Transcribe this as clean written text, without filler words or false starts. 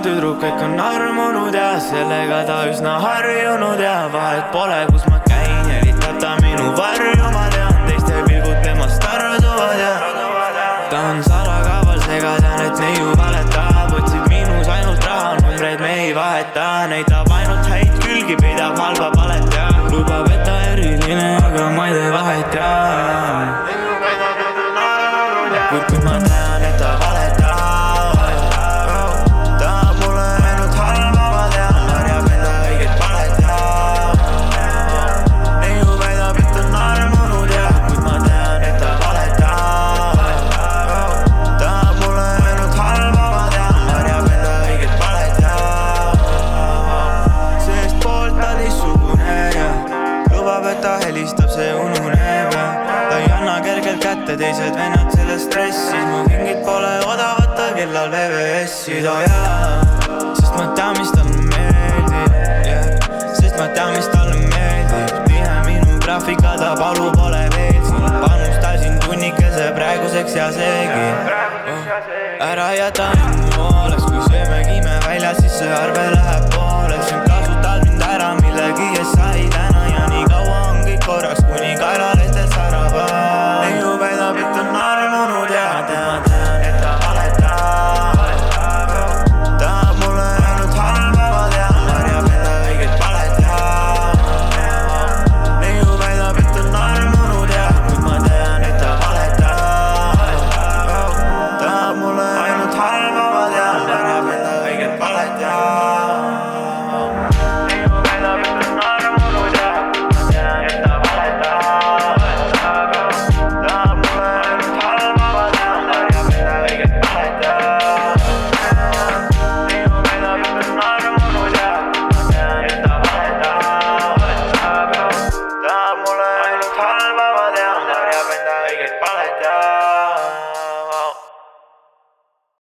tüdruk, kõik on armunud ja sellega ta üsna harjunud ja vahet pole, kus ma käin, jälitab ta minu varju, ma tean, teiste pilgud temast tarduvad ja ta on salakaval, sega tean, et neiu valetab, otsib minus ainult raha, numbreid me ei vaheta, näitab ainult häid külgi, peidab halba palet ja lubab, et ta eriline, aga ma ei tee vahet ja kui ma tean, et ta valetab, tahab mulle ainult halba, ma tean, varjab enda õiget palet ja neiu väidab, et on armunud ja kuid ma tean, et ta valetab, tahab mulle ainult halba, ma tean, varjab enda õiget palet ja seest poolt ta teistsugune ja lubab, et ta helistab, see ununeb ja ta ei anna kergelt kätte, teised vennad sellest stressis, mu kingid pole odavad, ta kellal VVS-id, oh jaa, sest ma tean, mis talle meeldib, yeah. Sest ma tean, mis talle meeldib, tihe minu graafika, ta palub, pole veel siin, panustasin tunnikese praeguseks ja seegi ära jäta mu hooleks, kui sööme kiime väljas, siis see arve läheb poole.